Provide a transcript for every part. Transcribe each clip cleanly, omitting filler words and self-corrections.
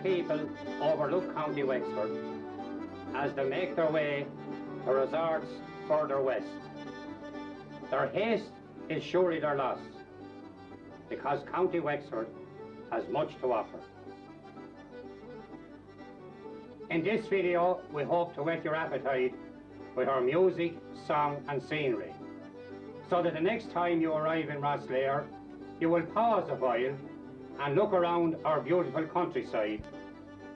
people overlook County Wexford as they make their way to resorts further west. Their haste is surely their loss, because County Wexford has much to offer. In this video, we hope to whet your appetite with our music, song and scenery, so that the next time you arrive in Rosslare, you will pause a while and look around our beautiful countryside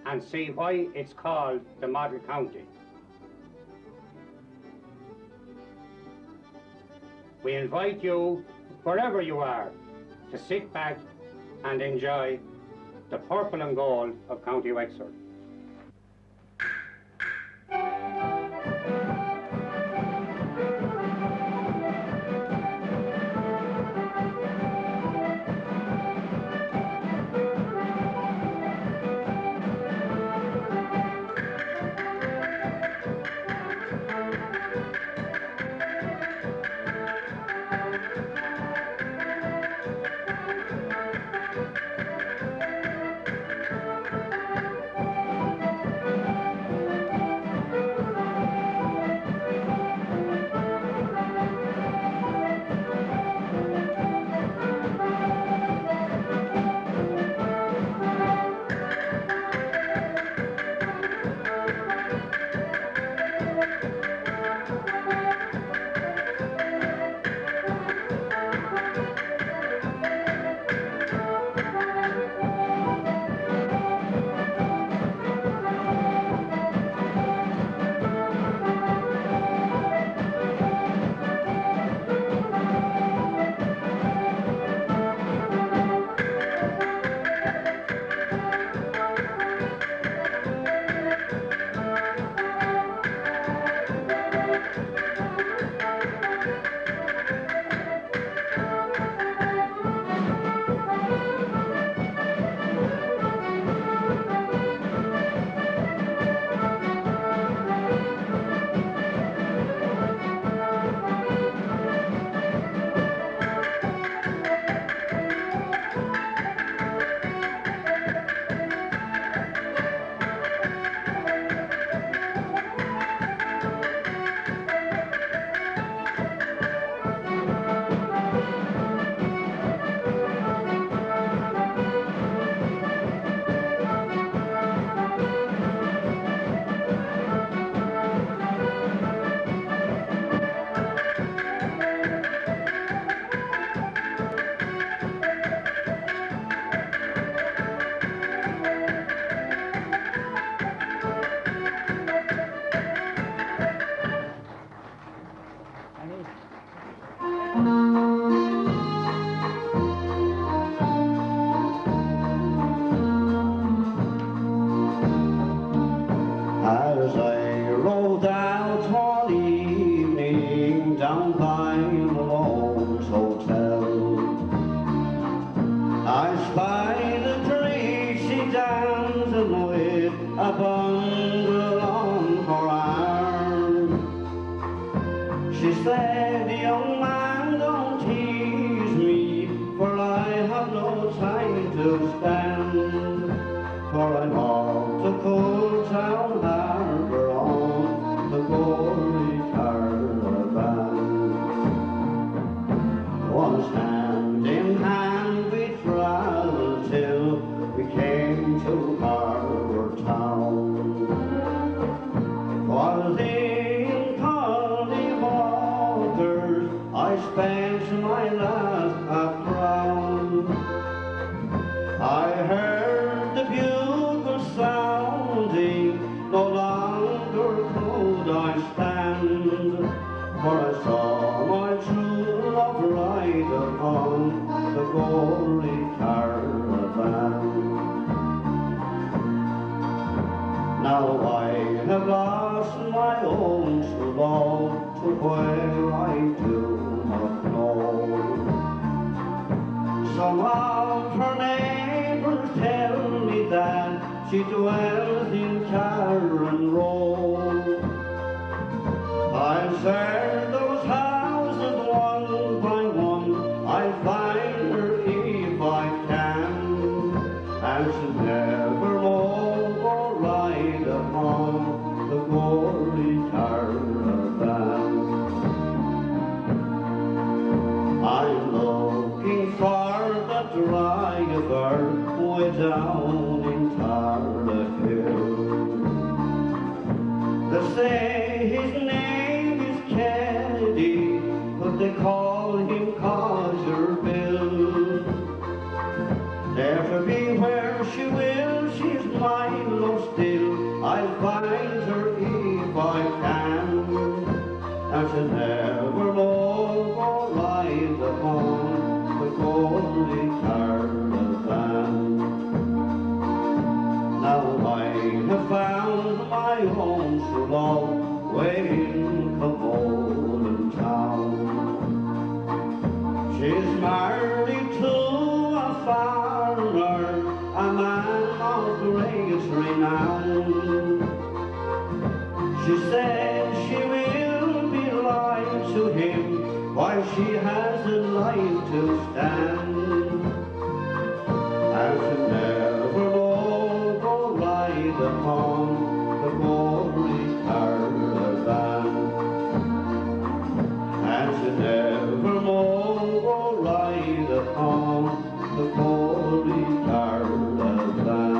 and see why it's called the Model County. We invite you, wherever you are, to sit back and enjoy the purple and gold of County Wexford. As I rode out one evening down by Malone's Hotel, I spied a Tracy dancing with a bundle on her arm. She said, "Young man, don't tease me, for I have no time to stand, for I'm off to Coultown Harbour on the Gory Caravan." Once hand in hand we travelled till we came to Harbour Town. 'Twas in Colney waters I spent my last half-crown. I heard the bugle sounding, no longer could I stand, for I saw my true love ride upon the Gory Caravan. Now I have lost my own true love, to where I do not know. Some of her neighbours tell me that she dwells in Karen Row. I'll search those houses one by one, I'll find her if I can, and she'll never more driver way down in Tarlahill. They say his name is Kennedy, but they call him Codger Bill. There to be where she will, she's mine, love still. I'll find her if I can, and she'll never more go ride upon the golden caravan. Now I have found my home so long, way in Camolan town. She's married to a farmer, a man of great renown. She said she will be loyal to him while she has a life to stand, and she'll never more go ride upon the glory caravan, and she'll never more go ride upon the glory caravan.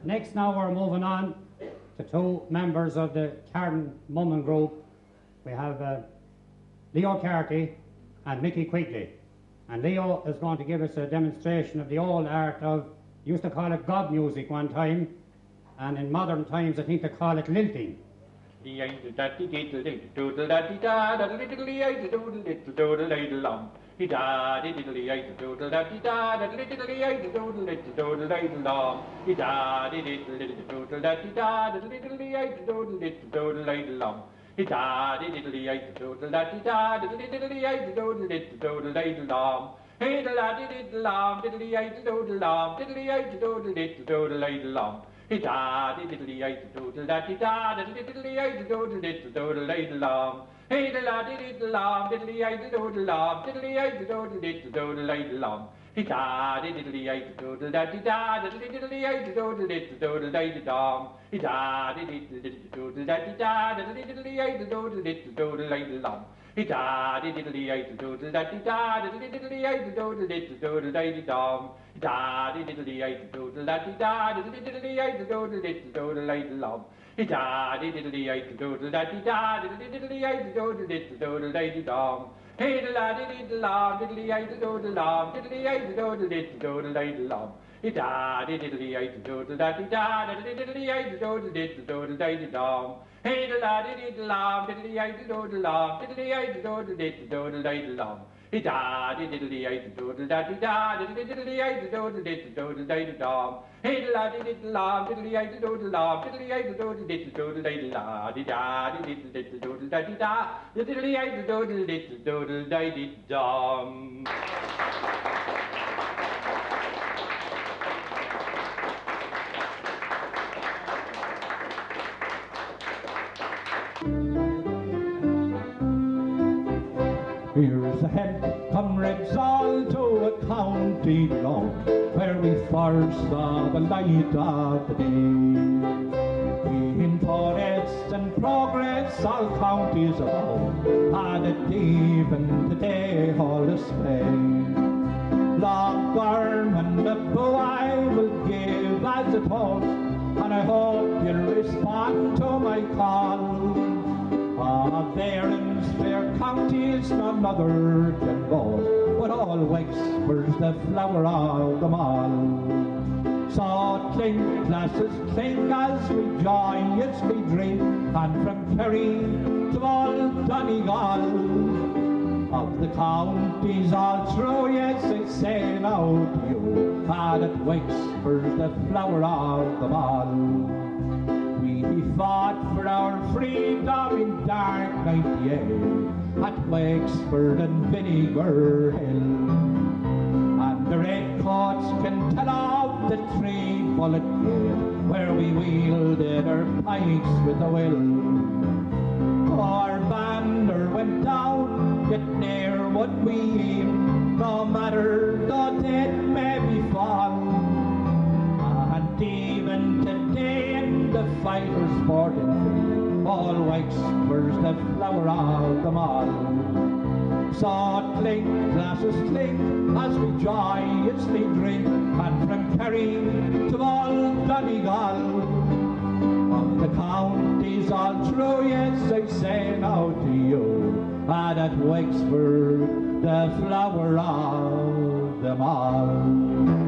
Next now we're moving on to two members of the Carden Mumman group. We have Leo Carty and Mickey Quigley. And Leo is going to give us a demonstration of the old art of, used to call it gob music one time, and in modern times I think they call it lilting. He da diddly ay doodle da da da diddly ay doodle doodle ay long. He da diddly doodle da da diddly ay doodle doodle ay long. He da diddly ay doodle da da diddly ay doodle doodle ay long. Hey da diddly long diddly ay doodle long diddly ay doodle doodle ay long. He da diddly ay doodle da diddly ay doodle doodle ay long. Hey da la diddly lom diddly ay doodle lom diddly ay doodle doodle ay lom. He da diddly ay doodle da diddly ay doodle doodle ay lom. He da diddly doodle da diddly ay doodle doodle ay lom. He da diddly ay doodle da diddly ay doodle doodle ay lom. He da diddly ay doodle da diddly ay doodle doodle ay lom. He da diddly ay doodle da diddly ay doodle doodle ay lom. Hey da la diddly lom diddly ay doodle lom diddly ay doodle doodle ay lom. Da diddly I doodle da da diddly I doodle diddle da dom. Hey da diddle lam diddly I doodle lam diddly I doodle diddle da dom. Da diddly I doodle da diddly I doodle diddle da dom. Hey da diddle lam diddly I doodle lam diddly I doodle diddle da diddle doodle da diddly I doodle diddle da dom. Here's ahead, comrades all, to a county road, where we first saw the light of the day. In forests and progress, all counties above, had it even today all display. Long arm and a bow I will give as a toast, and I hope you'll respond to my call. There in fair counties none other can boast, but all Wexford's the flower of them all. So clink, glasses clink, as we joyously drink, and from Kerry to all Donegal, of the counties all through, yes, I say now to you, that Wexford's the flower of them all. We fought for our freedom in dark 98 at Wexford and Vinegar Hill, and the redcoats can tell of the 3-bullet gate where we wielded our pikes with a will. Our banner went down, yet ne'er would we yield, no matter though dead may be fall. And even today in the fighters' sporting field, all Wexford's the flower of them all. So clink, glasses clink, as we joyously drink, and from Kerry to all Donegal, of the counties all through, yes, I say now to you, that Wexford the flower of them all.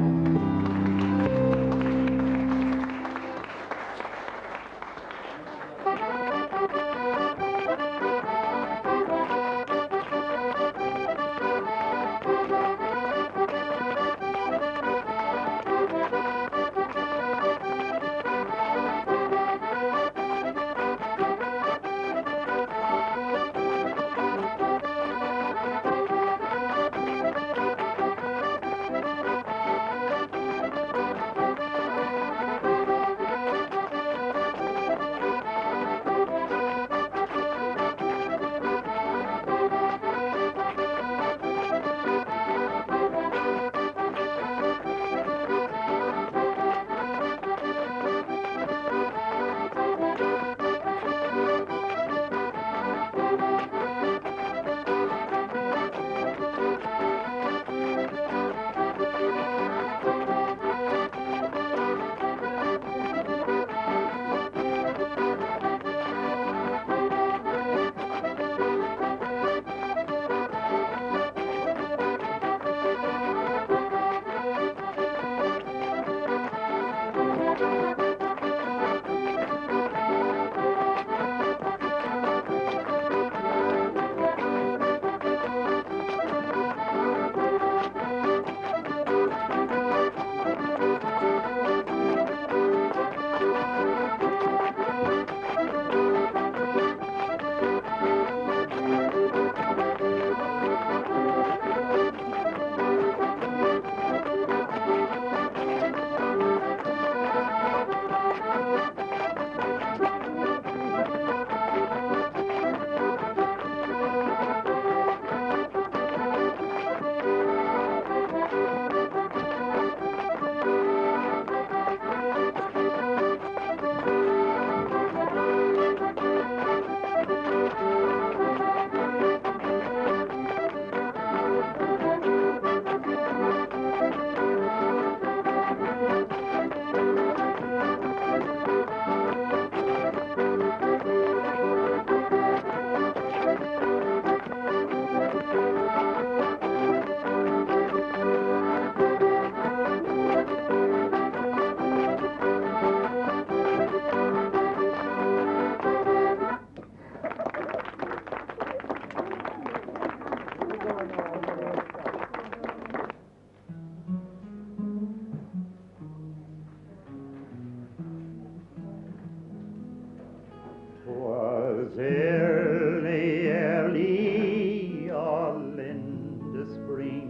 'Twas early, early, all in the spring.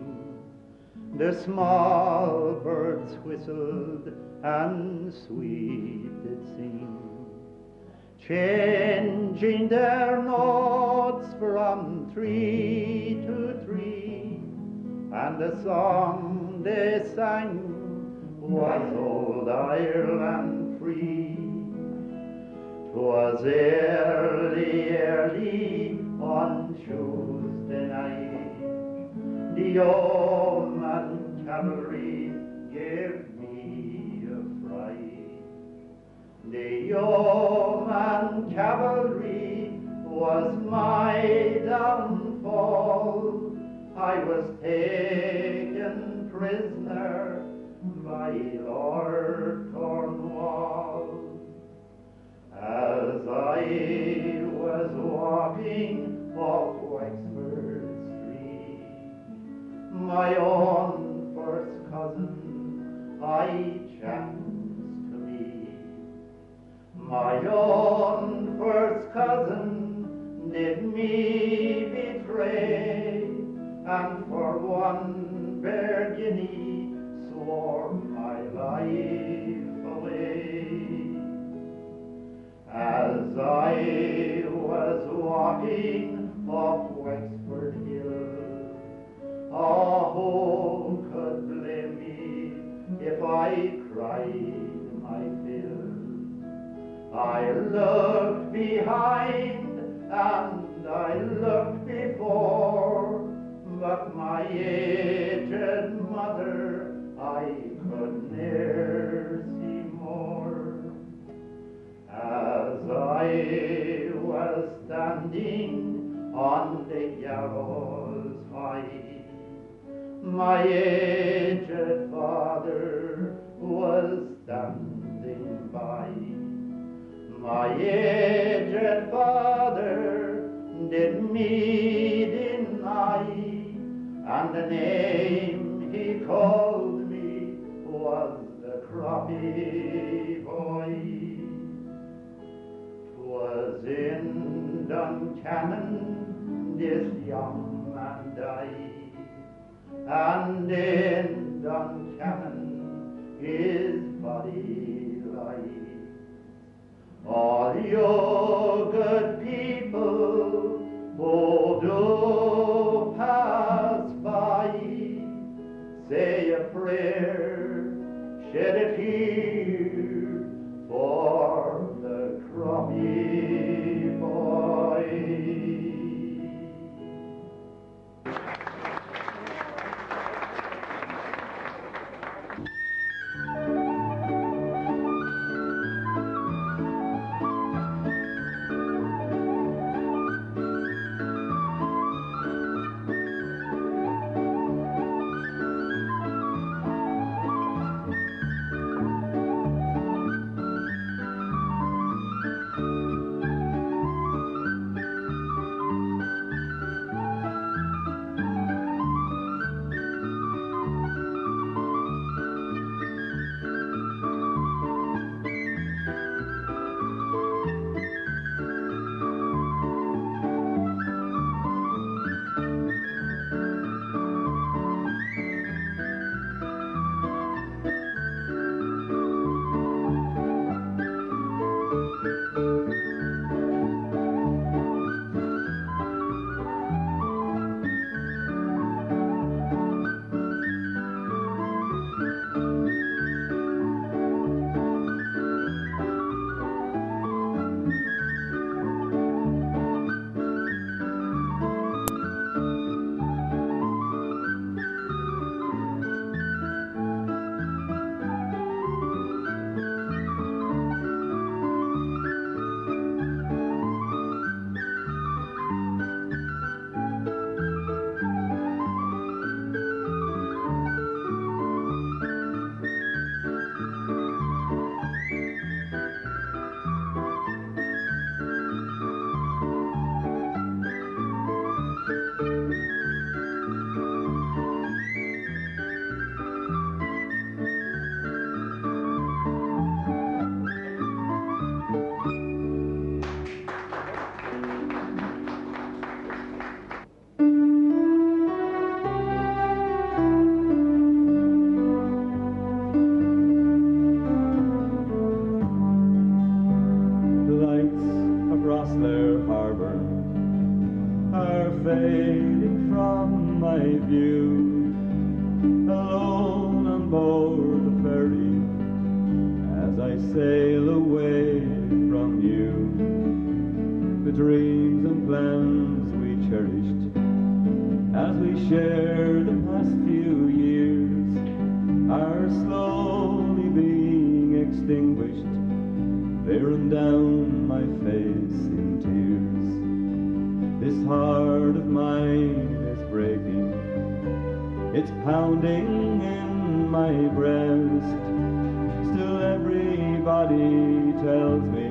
The small birds whistled and sweet did sing, changing their notes from tree to tree, and the song they sang was old Ireland free. 'Twas early, early on Tuesday night, the yeoman cavalry gave me a fright. The yeoman cavalry was my downfall. I was taken prisoner by Lord Cornwall. As I was walking up Wexford Street, my own first cousin I chanced to meet. My own first cousin did me betray, and for one bare guinea swore my life away. As I was walking up Wexford Hill, who could blame me if I cried my fill? I looked behind and I looked before, but my aged mother I could ne'er see more. As I was standing on the gallows high, my aged father was standing by. My aged father did me deny, and the name he called me was the Croppy Boy. 'Twas in Duncannon this young man died, and in Duncannon his body lies. All you good people who do pass by, say a prayer, shed a tear for the Croppy Boy. are fading from my view. Alone on board the ferry, as I sail away from you. The dreams and plans we cherished, as we shared the past few years, are slowly being extinguished. They run down my face in tears. This heart of mine is breaking, it's pounding in my breast. Still everybody tells me,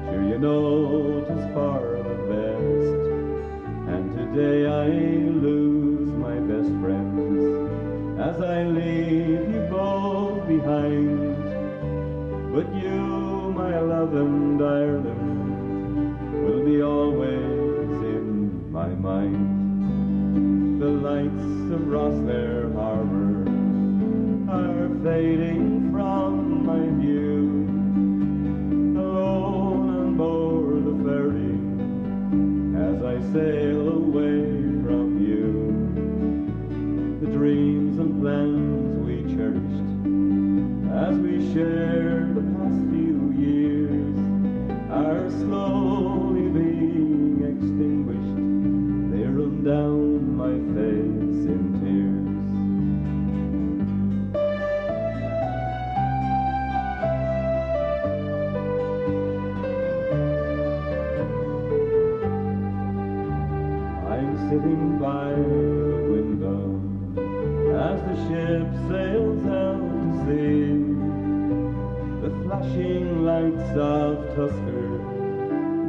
sure you know 'tis for the best. And today I lose my best friends, as I leave you both behind. But you, my love and darling, will be always in my mind. The lights of Rosslare Harbour are fading from my view. Alone on board the ferry, as I sail away from you. The dreams and plans we cherished, as we shared the past few years, are slowly being extinguished. They run down my face in tears. I'm sitting by the window as the ship sails out to sea. The flashing lights of Tusker,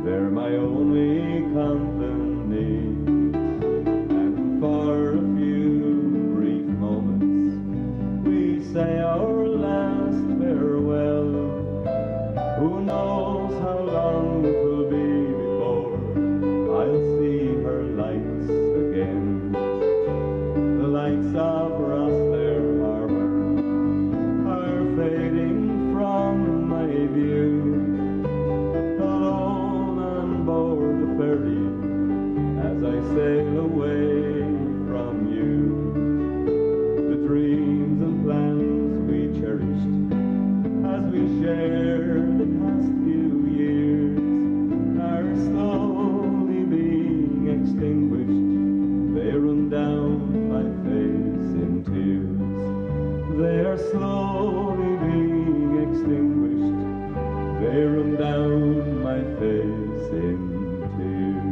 they're my only company. And for a few brief moments we say our last farewell. Who knows how long it will be before I'll see her lights again. The lights of Rosslare Harbour are fading from my view. Alone on board the ferry, as I sail away from you. The dreams and plans we cherished, as we shared the past few years, are slowly being extinguished. They run down my face in tears. They are slowly being extinguished. They run down my face in tears.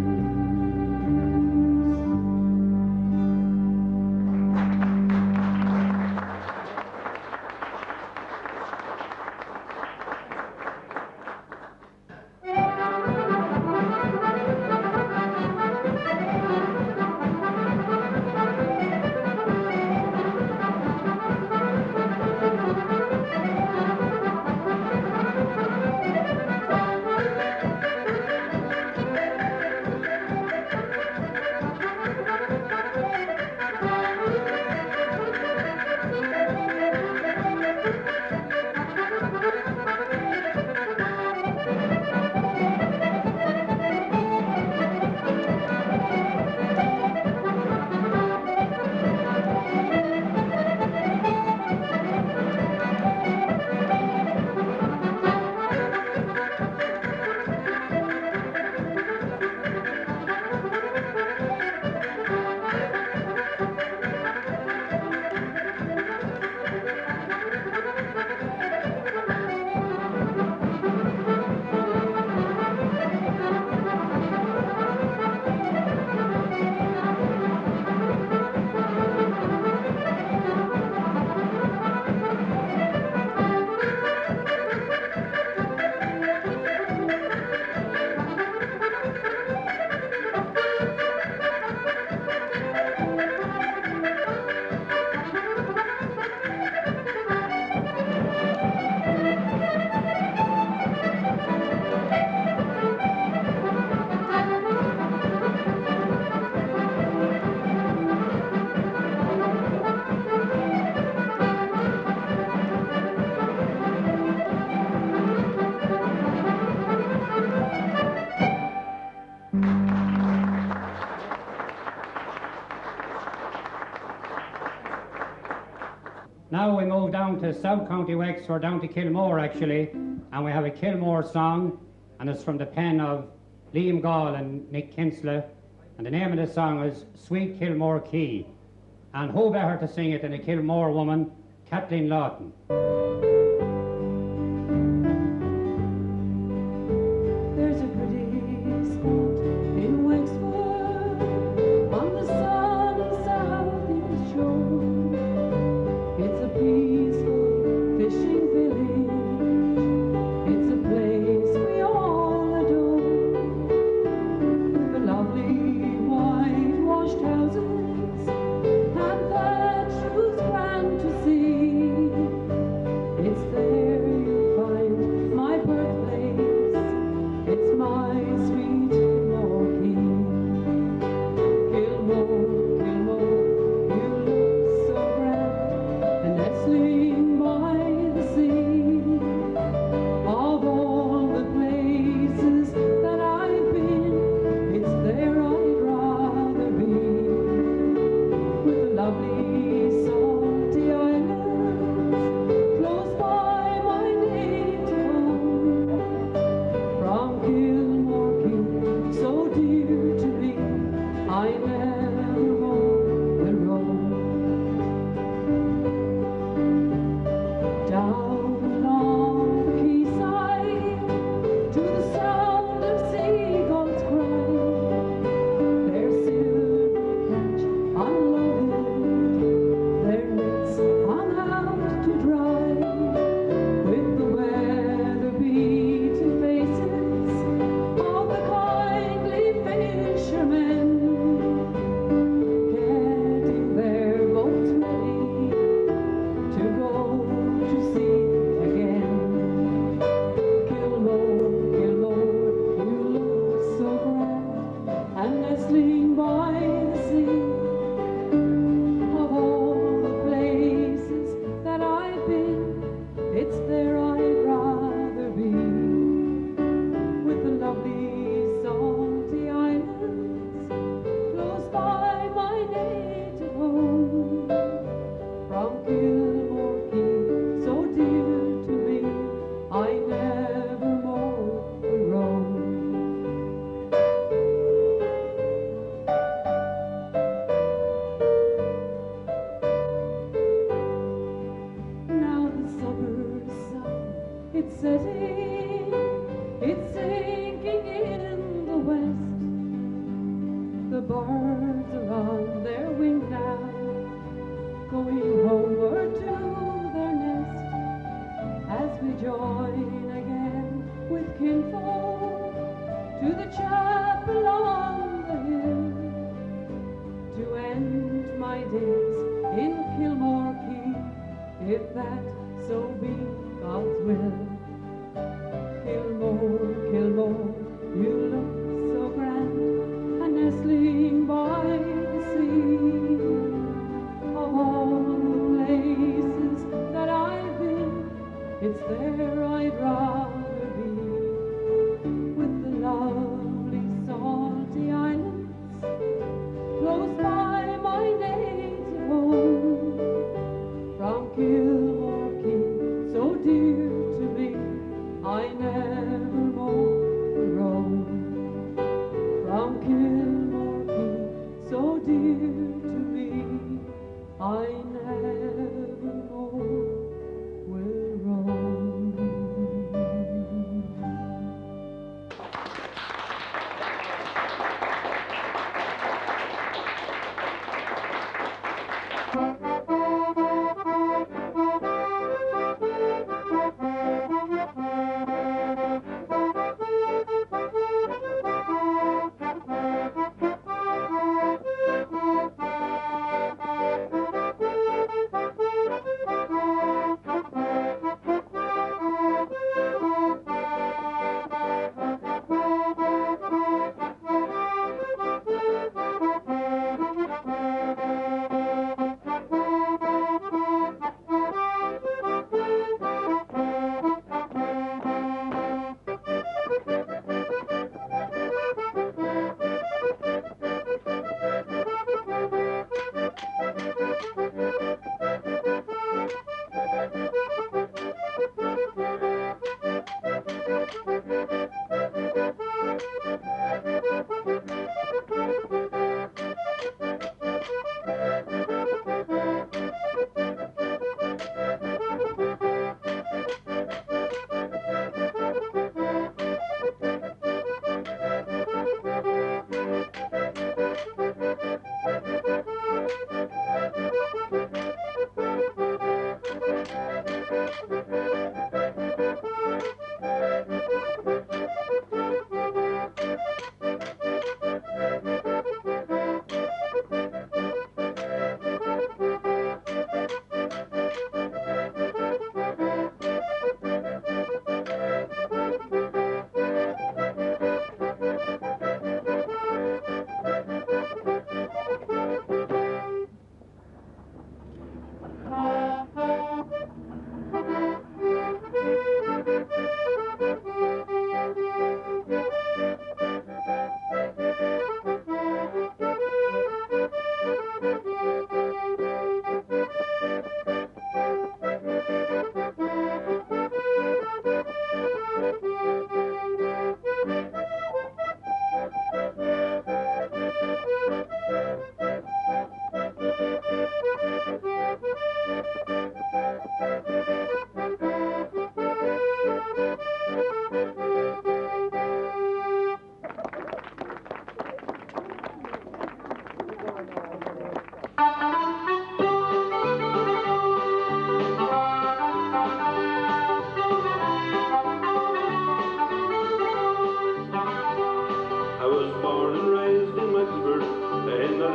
Now we move down to South County Wexford, down to Kilmore actually, and we have a Kilmore song, and it's from the pen of Liam Gall and Mick Kinsler, and the name of the song is Sweet Kilmore Key. And who better to sing it than a Kilmore woman, Kathleen Lawton. There's a pretty spot in Wexford on the sunny southeast shore. It's a peaceful fishing village. It's a place we all adore. The lovely whitewashed houses and thatched roofs grand to see. It's there you'll find my birthplace. It's my sweet Kilmore Key. Kilmore, Kilmore, you look so grand, and nestling by the sea. Of all the places that I've been, it's there I'd rather be. With the lovely salty islands close by my native home. From Kilmore Key, so dear to me, I never more will roam. Down along the quayside, to the sound of seagulls cry, their silvery catch unloaded, their nets hung out to dry, with the weather-beaten faces of the kindly fishermen, getting their boats ready to go to sea again. Kilmore, Kilmore, you look so grand, and nestling by the sea. Of all the places that I've been, it's there I'd rather be. With the lovely salty islands close by my native home. From Kilmore Key, so dear to me, I never more will roam. Now the summer sun, it's setting, it's sinking in the west. The birds are on their wing now, going homeward to their nest. As we join again with kinfolk to the chapel on the hill, to end my days in Kilmore Key, if that so be God's will. Kilmore, Kilmore, you look so grand, and nestling by the sea. Of all the places that I've been, it's there I'd rather be. With the lovely salty islands close by my native home. From Kilmore Key, so dear to me, I never more will roam. From Kilmore Key, so dear to me, I never more will roam.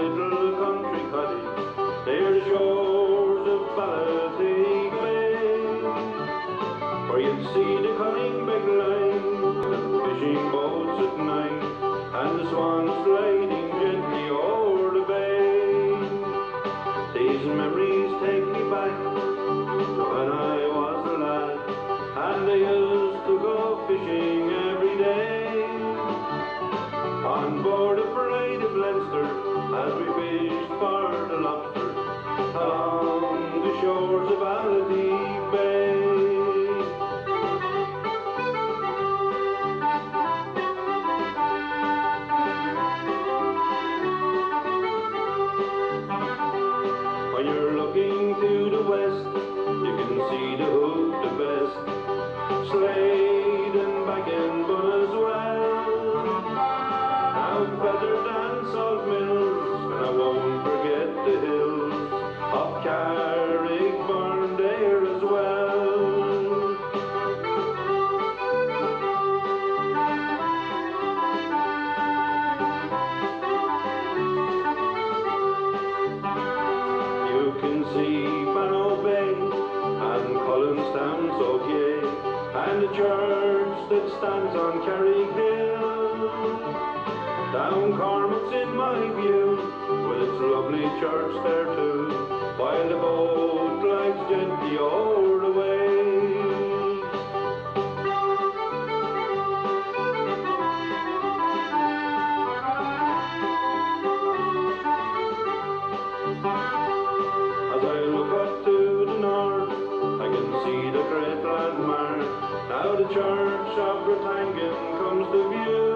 little country cottage near the shores of Ballyteig Bay, where you'd see the cunning big line, the fishing boats at night, and the swans gliding gently over the bay. These memories take me back to when I was a lad, and I used to go fishing every day on board a parade of Leinster as we fished for the lobster along the shores of Ballyteig Bay. When you're looking to the west, you can see the hook, the best, Slade and Back-End-Bun as well. Now feathered and salt mills, and I won't forget the hills of Carrickburn there as well. You can see Barrow Bay and Collinstown so gay, and the church that stands on Carrick Hill. Down Cormac's in my view, with its lovely church there too, while the boat glides gently over the waves. As I look up to the north, I can see the great landmark. Now the church of Grattangan comes to view.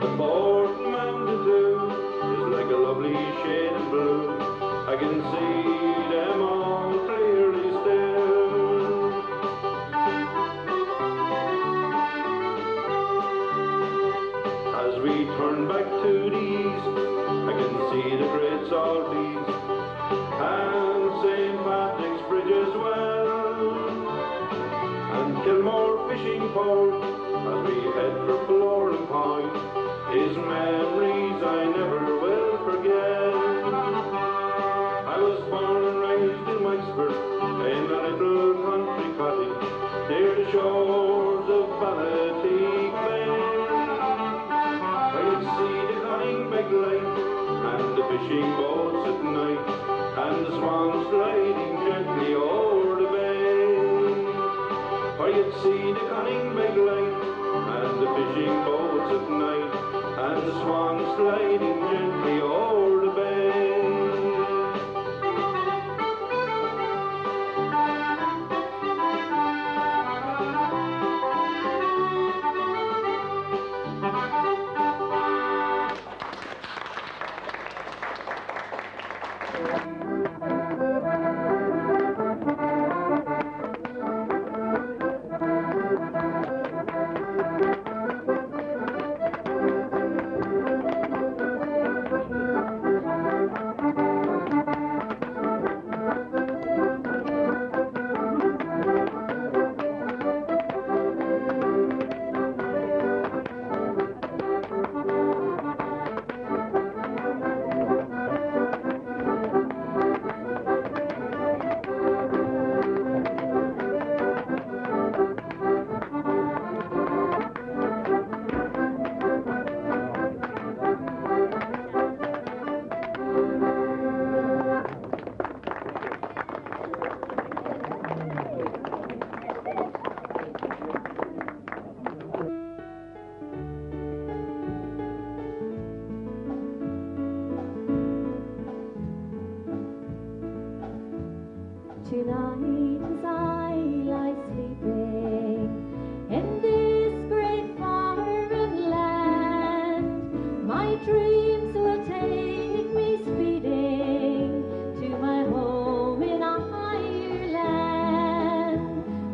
The fort mountain too is like a lovely shade of blue. I can see them all clearly still. As we turn back to the east, I can see the great Salties and St. Patrick's Bridge as well, and Kilmore Fishing Port as we head for Florin Point. His memories I never will forget. I was born and raised in Wexford, in a little country cottage near the shores of Ballyteig Bay. I could see the cunning big light and the fishing boats at night, and the swans gliding gently over the bay. I could see the cunning big light and the fishing boats at night, and the swans gliding gently over the bay. Tonight as I lie sleeping in this great foreign land, my dreams will take me speeding to my home in Ireland,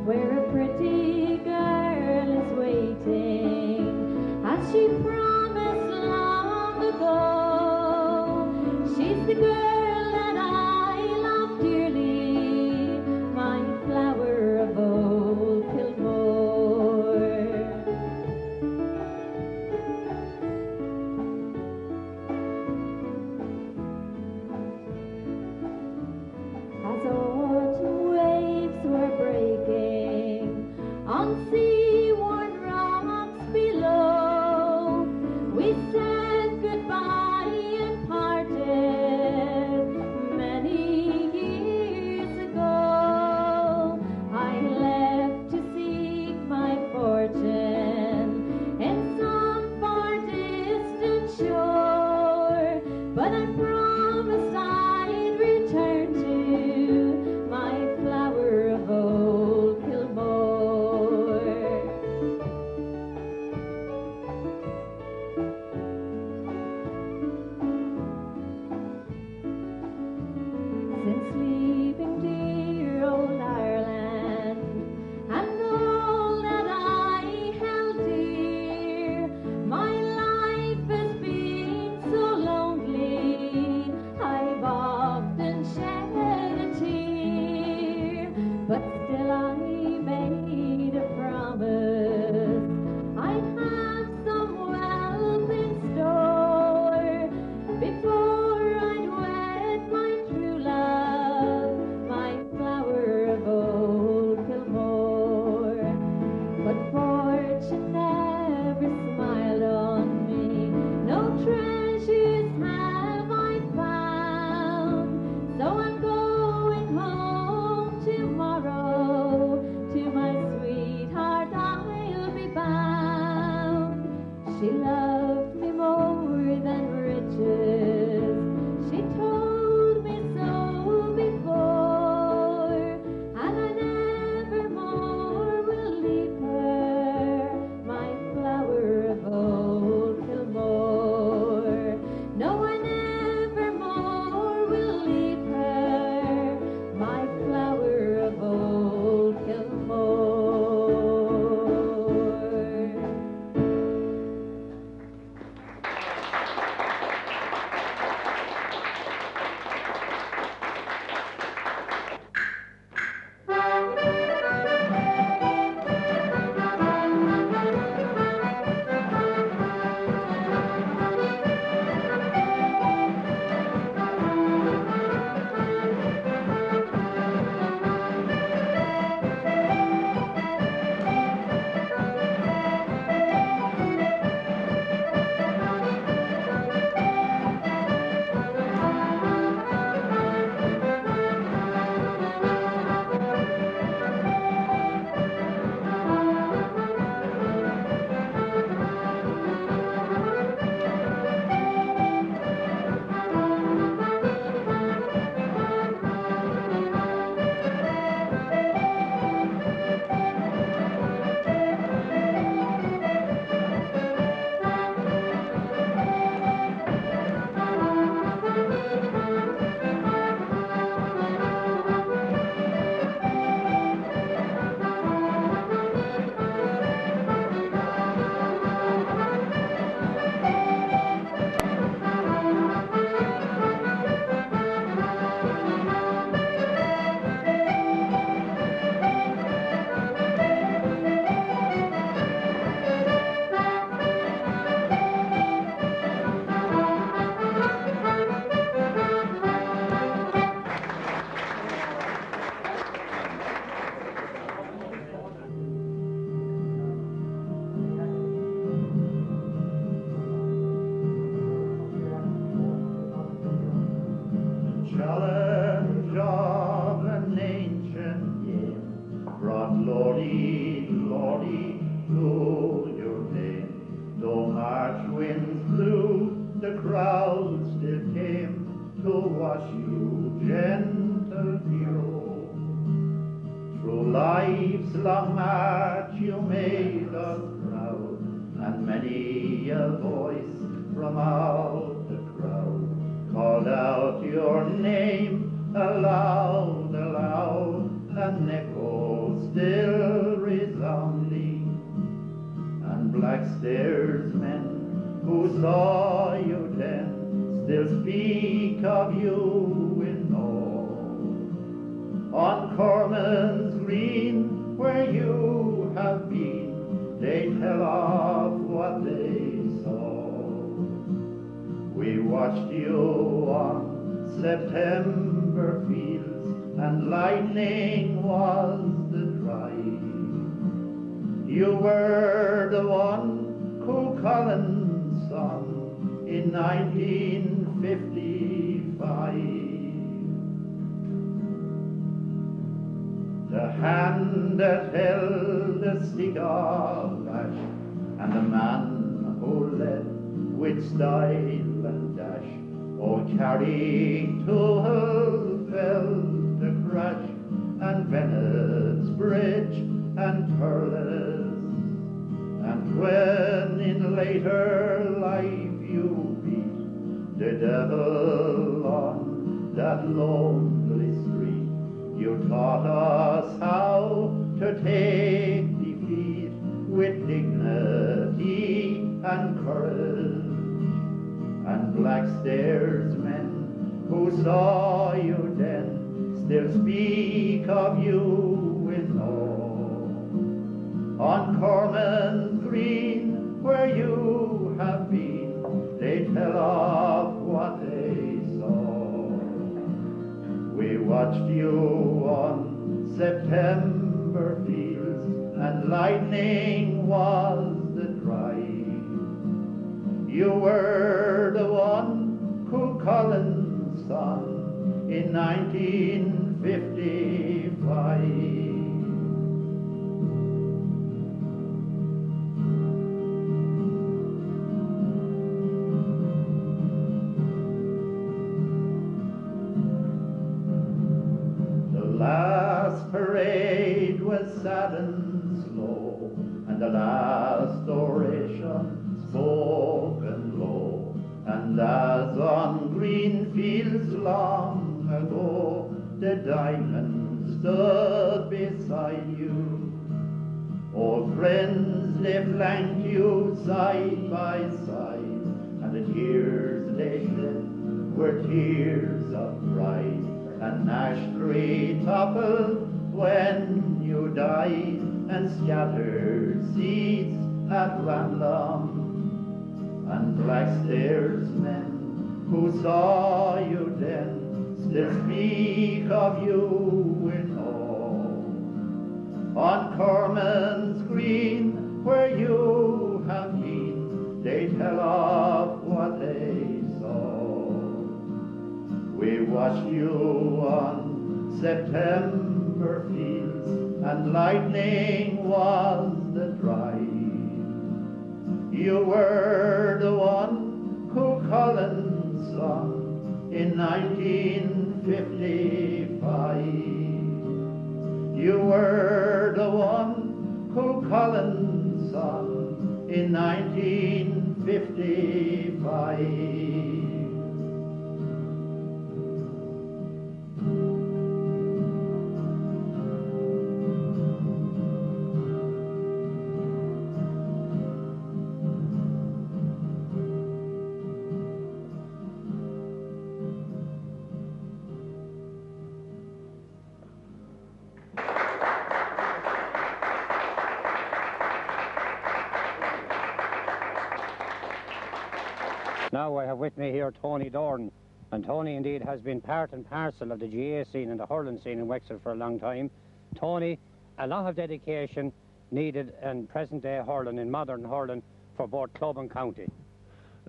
where a pretty girl is waiting as she promised long ago. She's the girl that I love dearly, my flower of old Kilmore. She loved me more than riches. She told me so before, and I never more will leave her, my flower of old Kilmore. No, I never more will leave her, my flower of old Kilmore. Challenge of an ancient game brought glory, glory to your name. Though March winds blew, the crowd still came to watch you, gentle hero. Through life's long march you made us proud, and many a voice from out the crowd called out your name aloud, aloud, an echo still resounding. And black stairs men who saw you then still speak of you in awe. On Corman's Green, where you have been, they tell of what they saw. We watched you on September fields, and lightning was the cry. You were the one Cuchullin's son in 1955. The hand that held the stick of ash, and the man who led with style and dash, all carrying to Hull the crash, and Bennett's Bridge and Perles. And when in later life you beat the devil on that lonely street, you taught us how to take defeat with dignity and courage. And black stairs men who saw you then still speak of you in awe. On Corman's Green, where you have been, they tell of what they saw. We watched you on September fields, and lightning was the cry. You were the one Cuchullin's son in 1955. was sad and slow, and the last oration spoken low. And as on green fields long ago, the diamond stood beside you. Old friends, they flanked you side by side, and the tears they shed were tears of pride. And ash tree toppled when you died, and scattered seeds at random. And Blackstairs men who saw you then still speak of you in awe. On Corman's Green, where you have been, they tell of what they saw. We watched you on September fields, and lightning was the drive. You were the one who Collins sung in 1955. You were the one who Collins sung in 1955. Now I have with me here Tony Dorn, and Tony indeed has been part and parcel of the GA scene and the hurling scene in Wexford for a long time. Tony, a lot of dedication needed in present-day hurling, in modern hurling, for both club and county.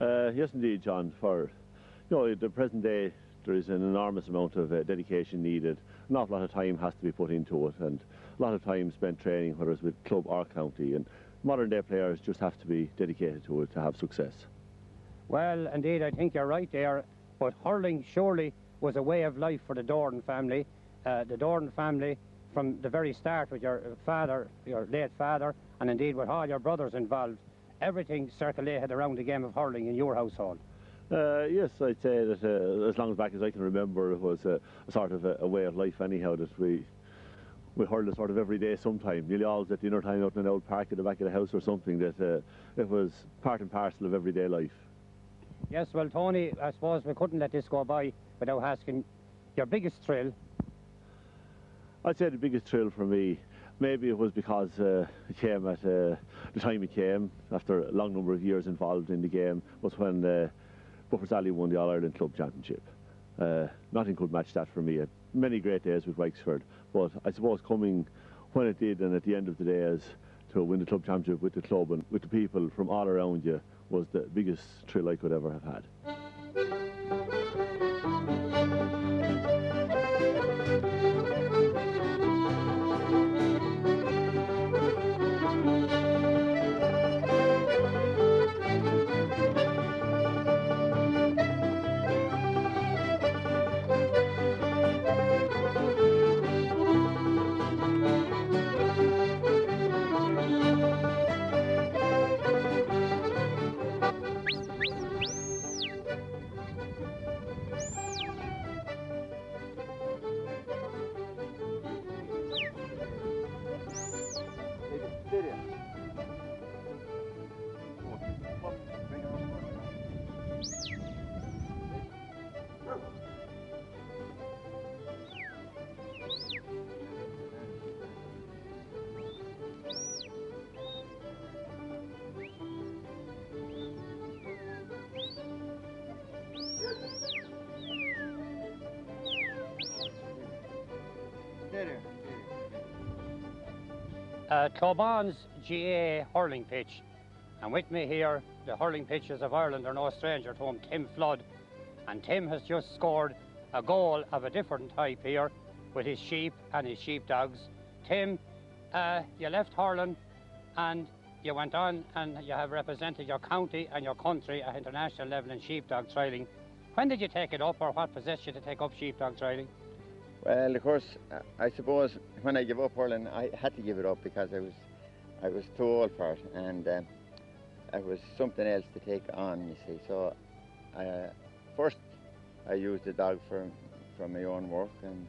Yes, indeed, John. For the present day, there is an enormous amount of dedication needed. An awful lot of time has to be put into it, and a lot of time spent training, whether it's with club or county. And modern-day players just have to be dedicated to it to have success. Well, indeed, I think you're right there, but hurling surely was a way of life for the Dorn family. The Dorn family, from the very start with your father, your late father, and indeed with all your brothers involved, everything circulated around the game of hurling in your household. Yes, I'd say that as long as back as I can remember, it was a sort of a way of life anyhow, that we hurled sort of every day sometime, nearly always at dinner time out in an old park at the back of the house or something, that it was part and parcel of everyday life. Yes, well, Tony, I suppose we couldn't let this go by without asking your biggest thrill. I'd say the biggest thrill for me, maybe it was because it came at the time it came, after a long number of years involved in the game, was when Buffers Alley won the All-Ireland Club Championship. Nothing could match that for me. Many great days with Wexford, but I suppose coming when it did, and at the end of the day, as to win the club championship with the club and with the people from all around you, was the biggest thrill I could ever have had. Clobon's GA hurling pitch, and with me here, the hurling pitches of Ireland are no stranger to him, Tim Flood, and Tim has just scored a goal of a different type here with his sheep and his sheepdogs. Tim, you left hurling and you went on and you have represented your county and your country at international level in sheepdog trialling. When did you take it up, or what possessed you to take up sheepdog trialling? Well, of course, I suppose when I gave up hurling, I had to give it up because I was too old for it, and it was something else to take on, you see. So first I used the dog for my own work, and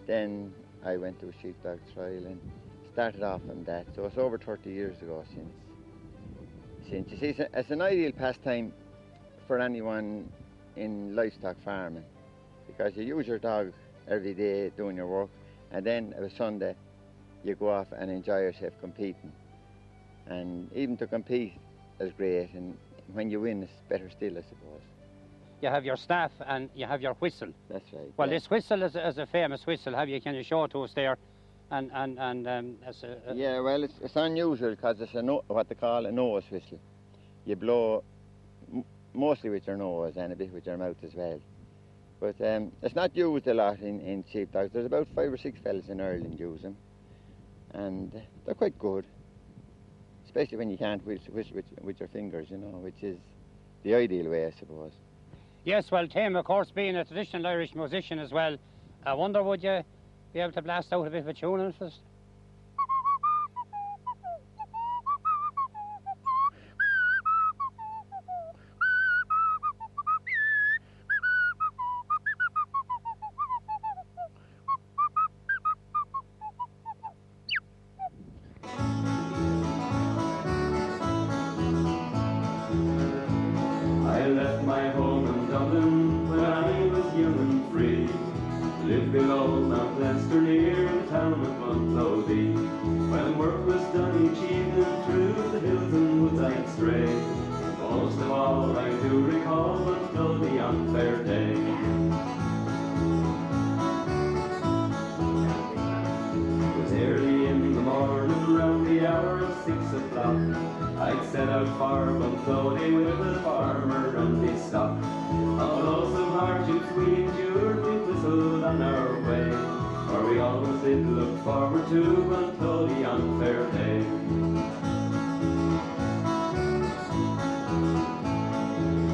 then I went to a sheepdog trial and started off on that. So it's over 30 years ago since you see, it's an ideal pastime for anyone in livestock farming, because you use your dog every day doing your work, and then on a Sunday you go off and enjoy yourself competing. And even to compete is great, and when you win it's better still, I suppose. You have your staff and you have your whistle. That's right. Well, yeah. this whistle is a famous whistle. Can you show it to us there? Yeah, well, it's unusual because it's what they call a nose whistle. You blow mostly with your nose and a bit with your mouth as well. But it's not used a lot in sheepdogs. There's about 5 or 6 fellas in Ireland use them, and they're quite good, especially when you can't whistle with your fingers, you know, which is the ideal way, I suppose. Yes, well, Tim, of course, being a traditional Irish musician as well, I wonder, would you be able to blast out a bit of a tune on it first? I left my home in Dublin when I was young and free. Lived below Mount Leinster near the town of Bunclody. When work was done each evening through the hills and woods I'd stray. Most of all I do recall Bunclody on fair day. It was early in the morning, round the hour of 6 o'clock. I'd set out for Bunclody with the farmer and his stock. Although some hardships we endured, we whistled on our way, for we always did look forward to Bunclody on fair day.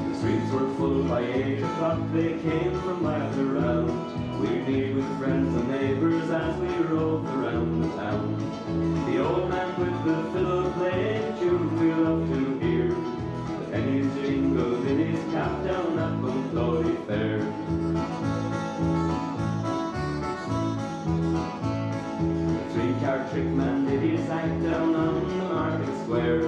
The streets were full by 8 o'clock, they came from miles around. We'd meet with friends and neighbours as we roved around the town. The old man with the fiddle played tunes we love to hear. The pennies jingled in his cap down at Bunclody Fair. The 3-card trick man did his act down on the market square.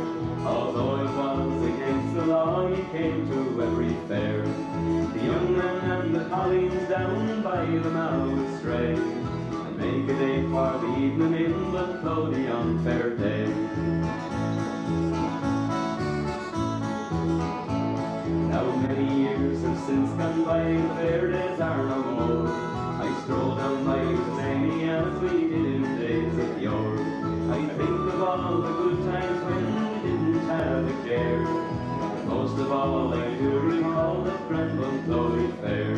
Although it was against the law, he came to every fair. The young men and the collies down by the Mall would stray, and make a day for the evening in Bunclody on fair day. Now many years have since gone by, the fair days are no more. I stroll down by Amy as we did in days of yore. I think of all the good times when we didn't have a care. Most of all I do recall that grand Bunclody Fair.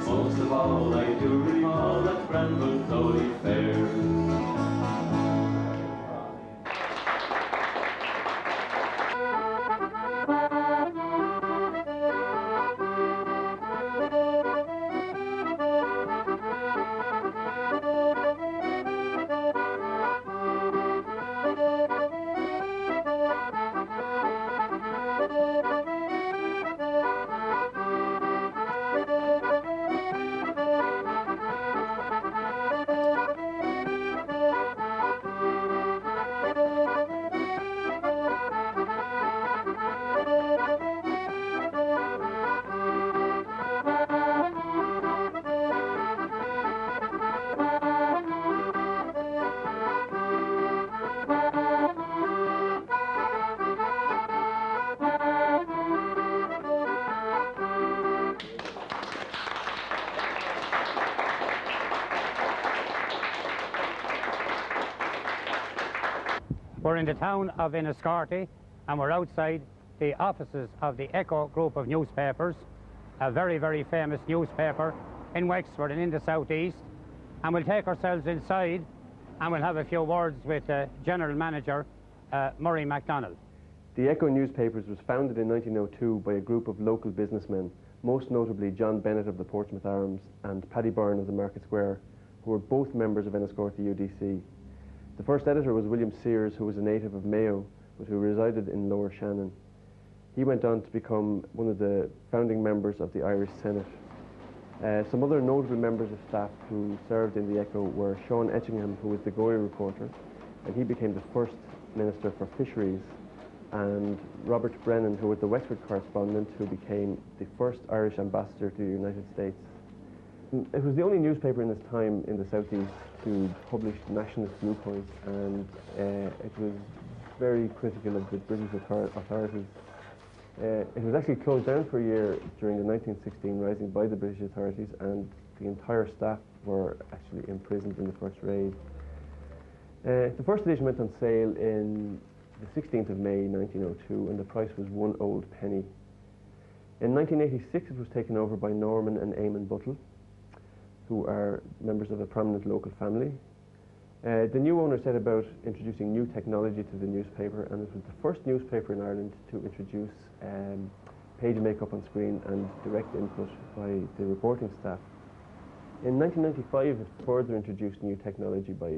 Most of all I do recall that grand Bunclody Fair. We're in the town of Enniscorthy, and we're outside the offices of the Echo group of newspapers, a very, very famous newspaper in Wexford and in the southeast. And we'll take ourselves inside and we'll have a few words with General Manager Murray MacDonald. The Echo newspapers was founded in 1902 by a group of local businessmen, most notably John Bennett of the Portsmouth Arms and Paddy Byrne of the Market Square, who were both members of Enniscorthy UDC. The first editor was William Sears, who was a native of Mayo, but who resided in Lower Shannon. He went on to become one of the founding members of the Irish Senate. Some other notable members of staff who served in the Echo were Sean Etchingham, who was the Goy reporter, and he became the first Minister for Fisheries, and Robert Brennan, who was the Wexford correspondent, who became the first Irish ambassador to the United States. It was the only newspaper in its time in the southeast to publish nationalist viewpoints, and it was very critical of the British authorities. It was actually closed down for a year during the 1916 Rising by the British authorities, and the entire staff were actually imprisoned in the first raid. The first edition went on sale in the 16th of May 1902, and the price was 1 old penny. In 1986 it was taken over by Norman and Eamon Buttle, who are members of a prominent local family. The new owner set about introducing new technology to the newspaper, and it was the first newspaper in Ireland to introduce page makeup on screen and direct input by the reporting staff. In 1995 it further introduced new technology by